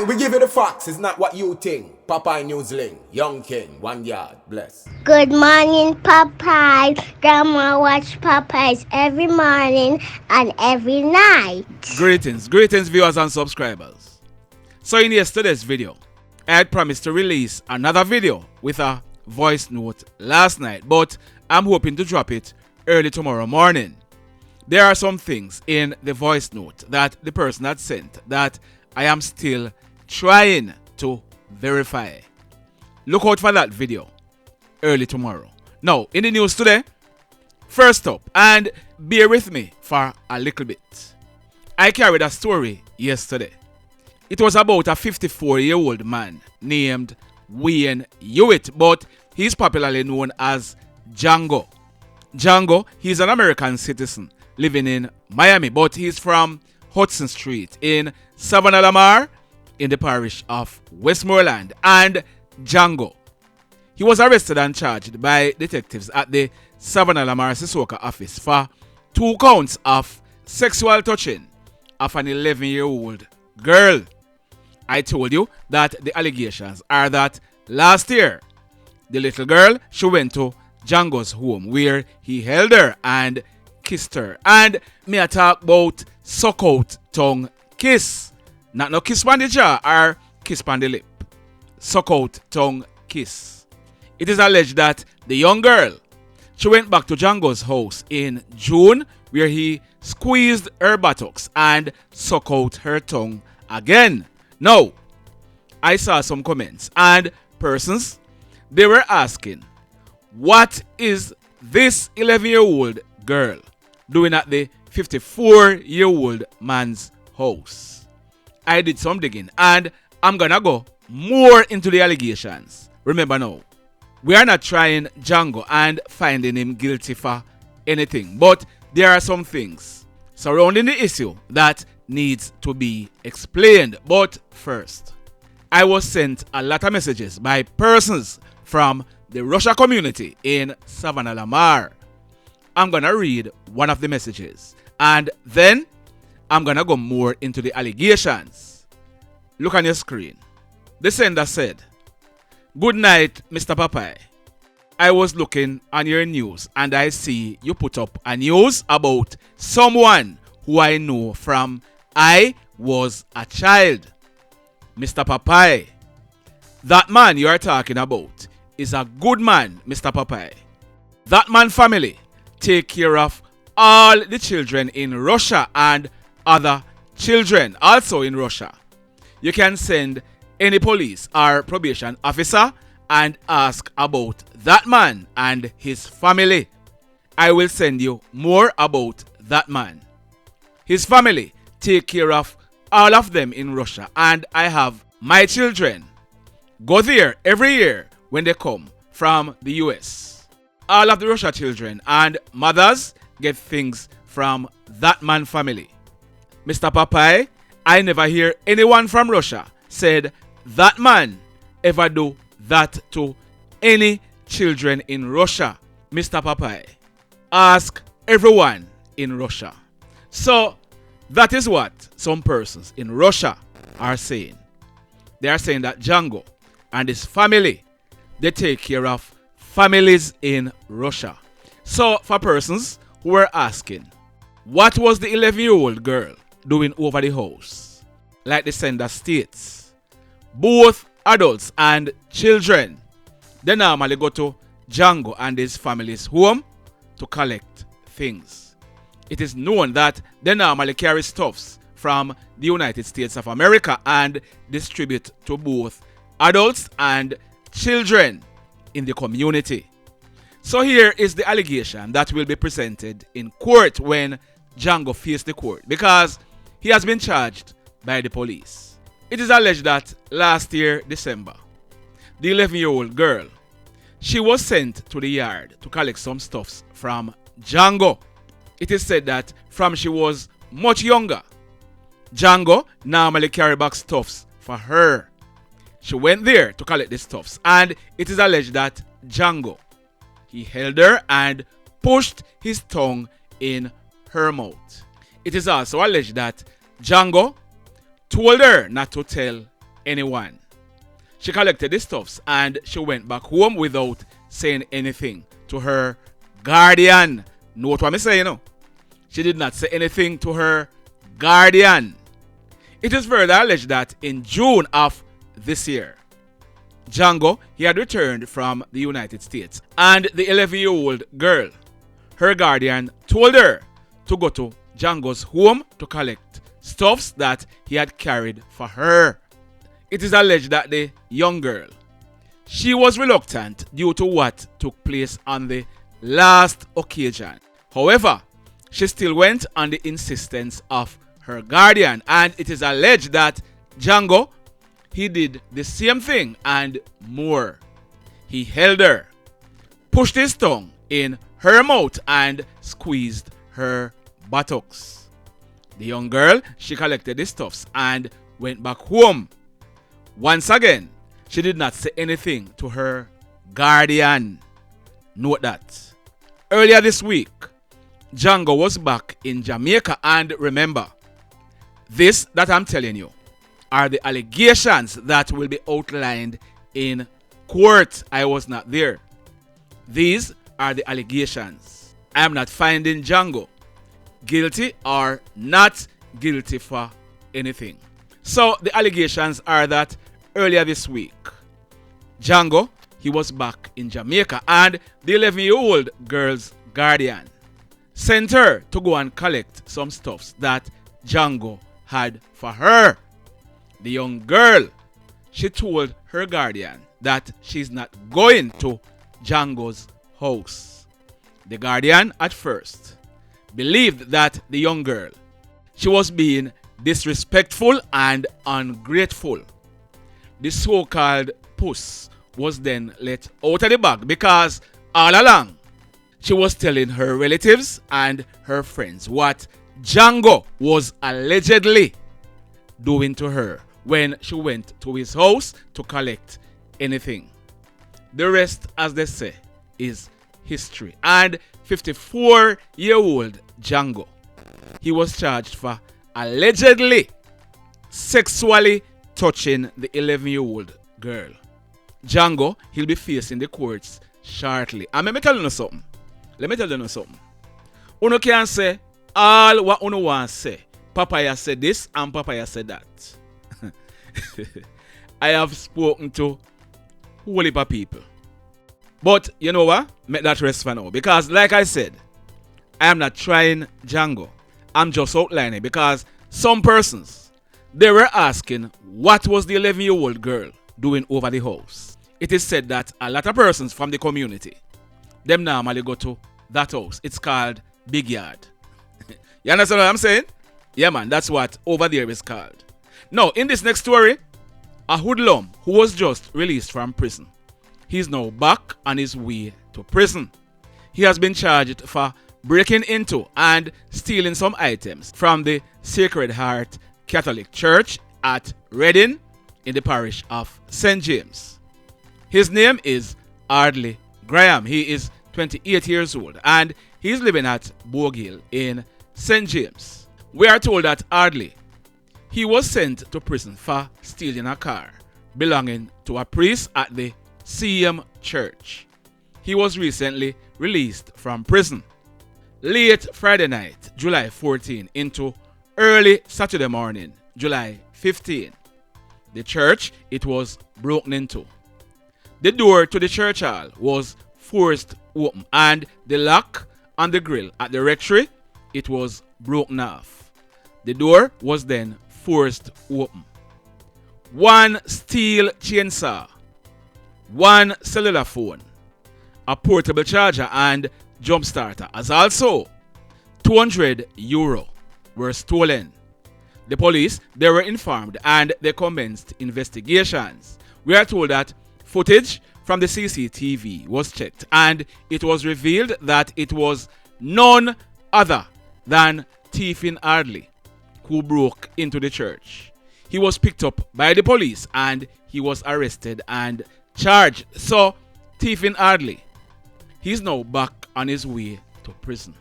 Aye, we give you the facts. It's not what you think. Popeye Newsling, Young King, 1 yard, bless. Good morning, Popeye. Grandma watch Popeyes every morning and every night. Greetings, viewers and subscribers. So in yesterday's video, I had promised to release another video with a voice note last night, but I'm hoping to drop it early tomorrow morning. There are some things in the voice note that the person had sent that I am still trying to verify. Look out for that video early tomorrow. Now, in the news today, first up, and bear with me for a little bit. I carried a story yesterday. It was about a 54-year-old man named Wayne Hewitt, but he's popularly known as Jango. Jango, he's an American citizen living in Miami, but he's from Hudson Street in Savannah Lamar in the parish of Westmoreland. And Jango, he was arrested and charged by detectives at the Savannah Lamar Sissoka office for 2 counts of sexual touching of an 11-year-old girl. I told you that the allegations are that last year, the little girl, she went to Jango's home where he held her and kissed her. And me I talk about suck out tongue kiss. Not no kiss on the jaw or kiss on the lip. Suck out tongue kiss. It is alleged that the young girl, she went back to Jango's house in June where he squeezed her buttocks and suck out her tongue again. Now, I saw some comments and persons, they were asking, what is this 11-year-old girl doing at the 54-year-old man's house? I did some digging and I'm gonna go more into the allegations. Remember now, we are not trying Jango and finding him guilty for anything, but there are some things surrounding the issue that needs to be explained. But first, I was sent a lot of messages by persons from the Russia community in Savannah Lamar. I'm gonna read one of the messages and then I'm gonna go more into the allegations. Look on your screen. The sender said, "Good night, Mr. Popeye. I was looking on your news and I see you put up a news about someone who I know from I was a child. Mr. Popeye, that man you are talking about is a good man, Mr. Popeye. That man family take care of all the children in Russia and other children also in Russia. You can send any police or probation officer and ask about that man and his family. I will send you more about that man. His family take care of all of them in Russia and I have my children go there every year when they come from the US. All of the Russia children and mothers get things from that man family. Mr. Popeye, I never hear anyone from Russia said that man ever do that to any children in Russia. Mr. Popeye, ask everyone in Russia." So that is what some persons in Russia are saying. They are saying that Jango and his family, they take care of families in Russia. So for persons who were asking, what was the 11-year-old girl doing over the house? Like the sender states, both adults and children, they normally go to Jango and his family's home to collect things. It is known that they normally carry stuffs from the United States of America and distribute to both adults and children in the community. So here is the allegation that will be presented in court when Jango faces the court, because he has been charged by the police. It is alleged that last year, December, the 11-year-old girl, she was sent to the yard to collect some stuffs from Jango. It is said that from she was much younger, Jango normally carry back stuffs for her. She went there to collect the stuffs and it is alleged that Jango, he held her and pushed his tongue in her mouth. It is also alleged that Jango told her not to tell anyone. She collected the stuffs and she went back home without saying anything to her guardian. Note what I'm saying, you know? She did not say anything to her guardian. It is further alleged that in June of this year, Jango, he had returned from the United States, and the 11-year-old girl, her guardian, told her to go to Jango's home to collect stuffs that he had carried for her. It is alleged that the young girl, she was reluctant due to what took place on the last occasion. However, she still went on the insistence of her guardian, and it is alleged that Jango, he did the same thing and more. He held her, pushed his tongue in her mouth and squeezed her buttocks. The young girl, she collected the stuffs and went back home. Once again, she did not say anything to her guardian. Note that. Earlier this week, Jango was back in Jamaica, and remember, this that I'm telling you are the allegations that will be outlined in court. I was not there. These are the allegations. I am not finding Jango guilty or not guilty for anything. So the allegations are that earlier this week, Jango, he was back in Jamaica, and the 11-year-old girl's guardian sent her to go and collect some stuffs that Jango had for her. The young girl, she told her guardian that she's not going to Jango's house. The guardian at first believed that the young girl, she was being disrespectful and ungrateful. The so-called puss was then let out of the bag because all along she was telling her relatives and her friends what Jango was allegedly doing to her when she went to his house to collect anything. The rest, as they say, is history. And 54-year-old Jango, he was charged for allegedly sexually touching the 11-year-old girl. Jango, he'll be facing the courts shortly. And let me tell you something. Uno can say all what uno want to say. Papaya said this and Papaya said that. I have spoken to whole heap of people. But you know what? Make that rest for now. Because like I said, I am not trying Jango. I'm just outlining because some persons, they were asking what was the 11-year-old girl doing over the house. It is said that a lot of persons from the community, them normally go to that house. It's called Big Yard. You understand what I'm saying? Yeah, man, that's what over there is called. Now, in this next story, a hoodlum who was just released from prison, he's now back on his way to prison. He has been charged for breaking into and stealing some items from the Sacred Heart Catholic Church at Reading in the parish of St. James. His name is Audley Graham. He is 28 years old and he's living at Bogill in St. James. We are told that Audley, he was sent to prison for stealing a car belonging to a priest at the CM Church. He was recently released from prison. Late Friday night, July 14, into early Saturday morning, July 15, the church, it was broken into. The door to the church hall was forced open and the lock on the grill at the rectory, it was broken off. The door was then forced open. One steel chainsaw, one cellular phone, a portable charger and jump starter, as also €200 were stolen. The police, they were informed and they commenced investigations. We are told that footage from the CCTV was checked and it was revealed that it was none other than Stephen Audley who broke into the church. He was picked up by the police and he was arrested and charged. So Stephen Audley, he's now back on his way to prison.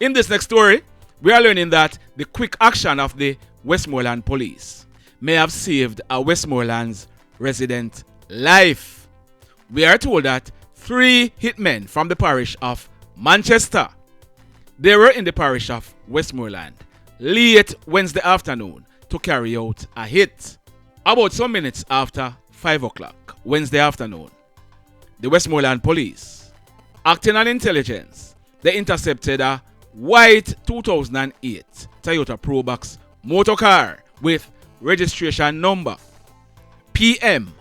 In this next story, we are learning that the quick action of the Westmoreland police may have saved a Westmoreland's resident life. We are told that 3 hitmen from the parish of Manchester, they were in the parish of Westmoreland late Wednesday afternoon to carry out a hit. About some minutes after 5 o'clock Wednesday afternoon, the Westmoreland police, acting on intelligence, they intercepted a white 2008 Toyota Probox motor car with registration number PM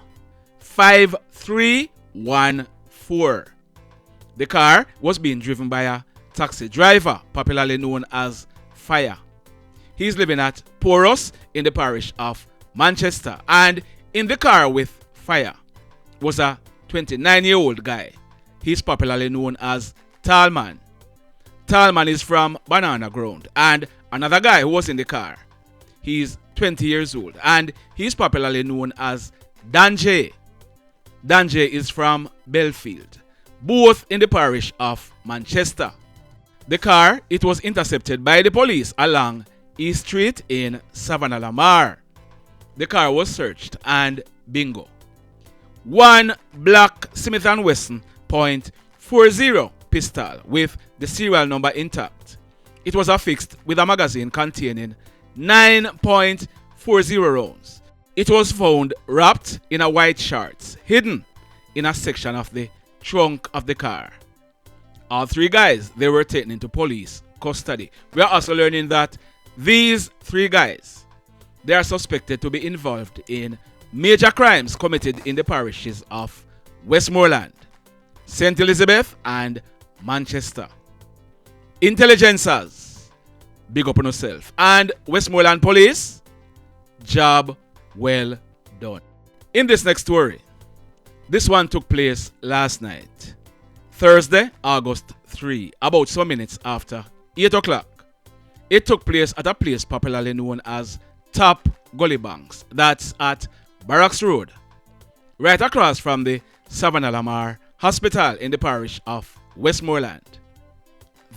5314. The car was being driven by a taxi driver, popularly known as Fire. He's living at Porus in the parish of Manchester, and in the car with Fire was a 29-year-old guy. He's popularly known as Talman. Talman is from Banana Ground, and another guy who was in the car, he's 20 years old, and he's popularly known as Donjay. Donjay is from Belfield, both in the parish of Manchester. The car, it was intercepted by the police along East Street in Savannah Lamar. The car was searched and bingo. One black Smith & Wesson .40 pistol with the serial number intact. It was affixed with a magazine containing 9.40 rounds. It was found wrapped in a white shirt, hidden in a section of the trunk of the car. All 3 guys, they were taken into police custody. We are also learning that these 3 guys, they are suspected to be involved in major crimes committed in the parishes of Westmoreland, St. Elizabeth and Manchester. Intelligencers, big up on yourself. And Westmoreland police, job well done. In this next story, this one took place last night, Thursday, August 3, about some minutes after 8 o'clock. It took place at a place popularly known as Top Gully Banks. That's at Barracks Road, right across from the Savannah Lamar Hospital in the parish of Westmoreland.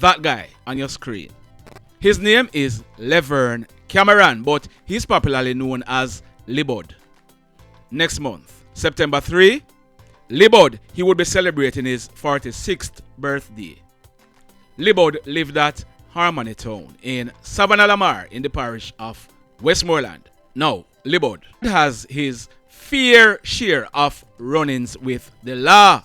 That guy on your screen, his name is Levern Cameron, but he's popularly known as LIBUD. Next month, September 3, LIBUD, he would be celebrating his 46th birthday. LIBUD lived at Harmony Town in Savannah Lamar in the parish of Westmoreland. Now, LIBUD has his fair share of run-ins with the law.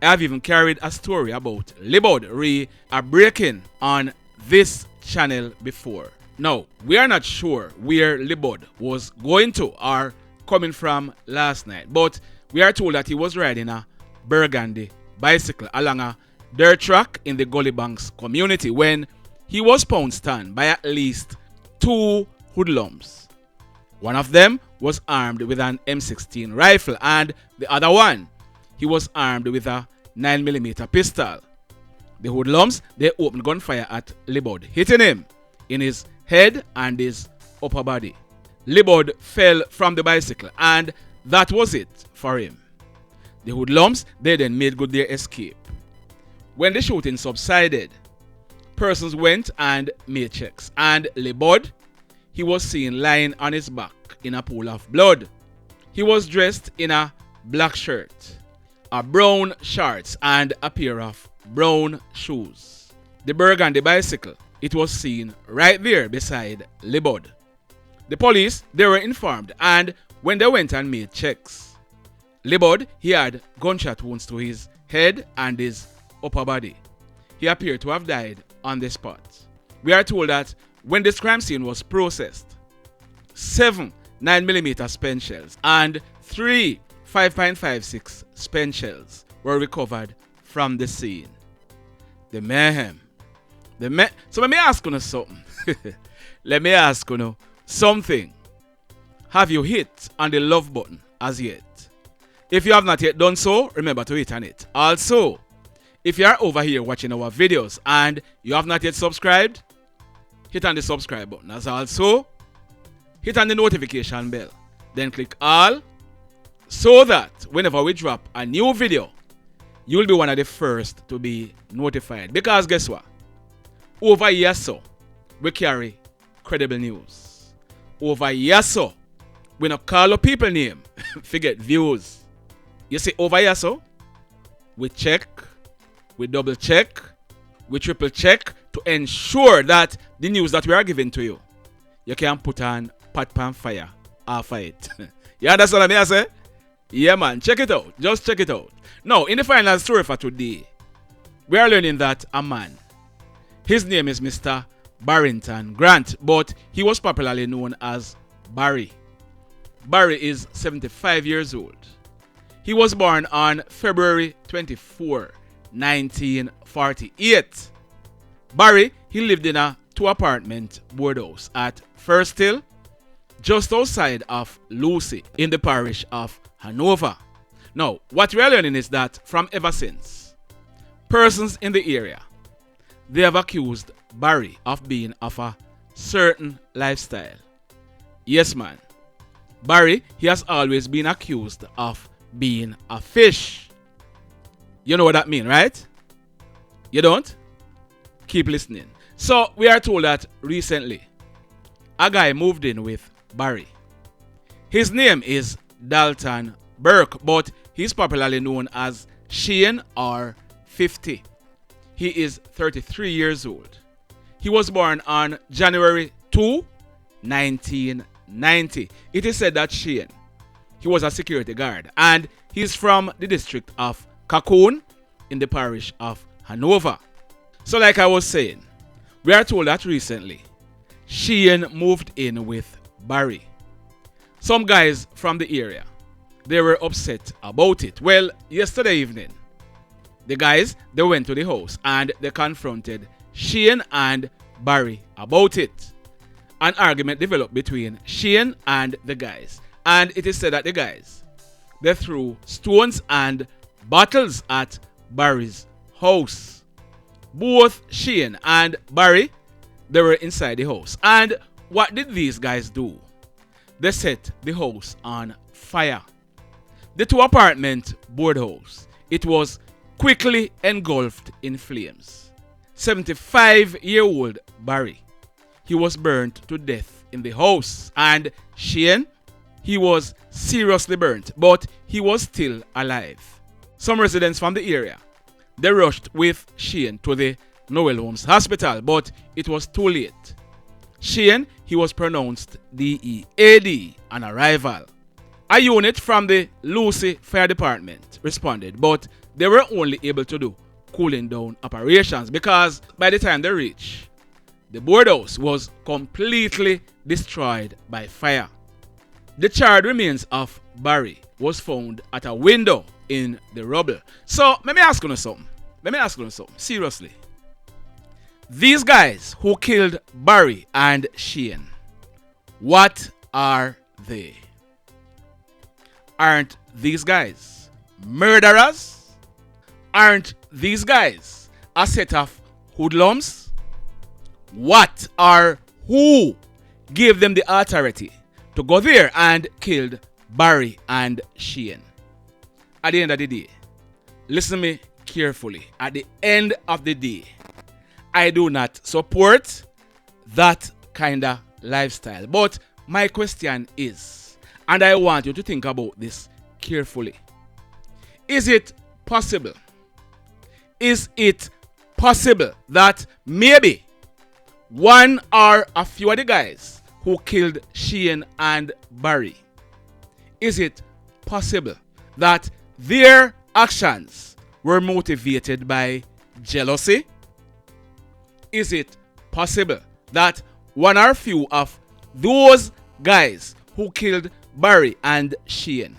I have even carried a story about LIBUD breaking on this channel before. Now, we are not sure where LIBUD was going to or coming from last night, but we are told that he was riding a burgundy bicycle along a dirt track in the Gully Banks community when he was pounced on by at least 2 hoodlums. One of them was armed with an M16 rifle, and the other one, he was armed with a 9mm pistol. The hoodlums, they opened gunfire at LIBUD, hitting him in his head and his upper body. LIBUD fell from the bicycle, and that was it for him. The hoodlums, they then made good their escape. When the shooting subsided, persons went and made checks, and LIBUD, he was seen lying on his back in a pool of blood. He was dressed in a black shirt, a brown shorts, and a pair of brown shoes. The burgundy bicycle, it was seen right there beside LIBUD. The police, they were informed, and when they went and made checks, LIBUD, he had gunshot wounds to his head and his upper body. He appeared to have died on the spot. We are told that when this crime scene was processed, 7 9mm spent shells and 3 5.56 spent shells were recovered from the scene. The mayhem. So let me ask you something. Let me ask you something. Have you hit on the love button as yet? If you have not yet done so, remember to hit on it. Also, if you are over here watching our videos and you have not yet subscribed, hit on the subscribe button. As also, hit on the notification bell. Then click all so that whenever we drop a new video, you will be one of the first to be notified. Because guess what? Over here so, we carry credible news. Over here so, We not call up people name. Forget views. You see over here, so we check, we double check, we triple check to ensure that the news that we are giving to you, you can put on pot pan fire after it. You understand what I say? Yeah, man. Check it out. Just check it out. Now, in the final story for today, we are learning that a man, his name is Mr. Barrington Grant, but he was popularly known as Barry. Barry is 75 years old. He was born on February 24, 1948. Barry, he lived in a 2-apartment board house at First Hill, just outside of Lucy, in the parish of Hanover. Now, what we are learning is that from ever since, persons in the area, they have accused Barry of being of a certain lifestyle. Yes, man. Barry, he has always been accused of being a fish. You know what that means, right? You don't? Keep listening. So, we are told that recently, a guy moved in with Barry. His name is Dalton Burke, but he's popularly known as Shane or 50. He is 33 years old. He was born on January 2, 1990. It is said that Shane, he was a security guard, and he's from the district of Cocoon in the parish of Hanover. So like I was saying, we are told that recently, Shane moved in with Barry. Some guys from the area, they were upset about it. Well, yesterday evening, the guys, they went to the house and they confronted Shane and Barry about it. An argument developed between Shane and the guys. And it is said that the guys, they threw stones and bottles at Barry's house. Both Shane and Barry, they were inside the house. And what did these guys do? They set the house on fire. The 2-apartment board house, it was quickly engulfed in flames. 75-year-old Barry, he was burnt to death in the house. And Shane, he was seriously burnt, but he was still alive. Some residents from the area, they rushed with Shane to the Noel Holmes Hospital, but it was too late. Shane, he was pronounced DEAD on arrival. A unit from the Lucy Fire Department responded, but they were only able to do cooling down operations because by the time they reached, the board house was completely destroyed by fire. The charred remains of Barry was found at a window in the rubble. So, let me ask you something. Seriously. These guys who killed Barry and Shane, what are they? Aren't these guys murderers? Aren't these guys a set of hoodlums? What or who gave them the authority to go there and killed Barry and Shane? At the end of the day, listen to me carefully. At the end of the day, I do not support that kind of lifestyle. But my question is, and I want you to think about this carefully. Is it possible? Is it possible that maybe one or a few of the guys who killed Shane and Barry, is it possible that their actions were motivated by jealousy? Is it possible that one or few of those guys who killed Barry and Shane,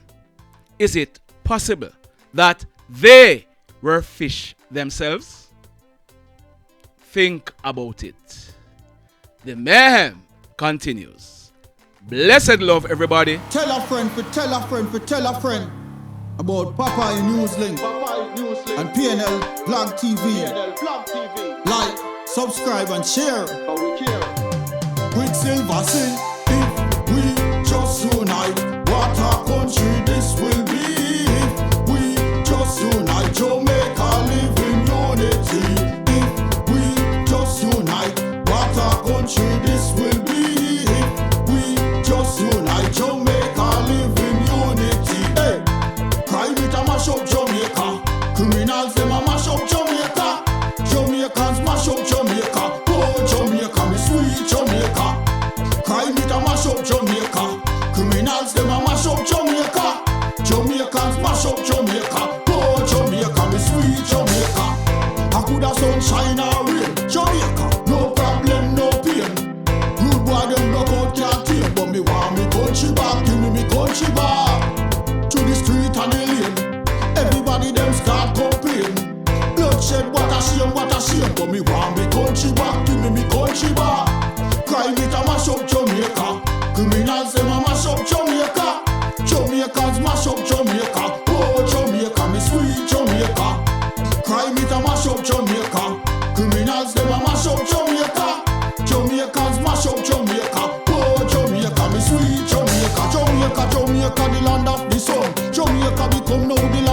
is it possible that they were fish themselves? Think about it. The mayhem continues. Blessed love, everybody. Tell a friend for tell a friend for tell a friend about Popeye Newslink and PNL Vlog TV. Like, subscribe and share. Quicksilver say, if we just unite, what a country this will be. If we just unite, Jamaica live in unity. If we just unite, what a country this will be. If we just unite, Jamaica sunshine or rain. Jamaica, no problem, no pain. Rude boy them block out can't tame, but me want me country back, give me country back. To the street and the lane, everybody them start complain. Bloodshed, what a shame, but me want me country back, give me country back. Crime it a mash up Jamaica, criminals them a mash up Jamaica. Jamaicans mash up Jamaica, oh Jamaica, me sweet Jamaica. Crime it a mash up Jamaica, criminals them a mash up Jamaica. Jamaicans mash up Jamaica, oh Jamaica, me sweet Jamaica. Jamaica, Jamaica, the land of the sun. Jamaica become now the land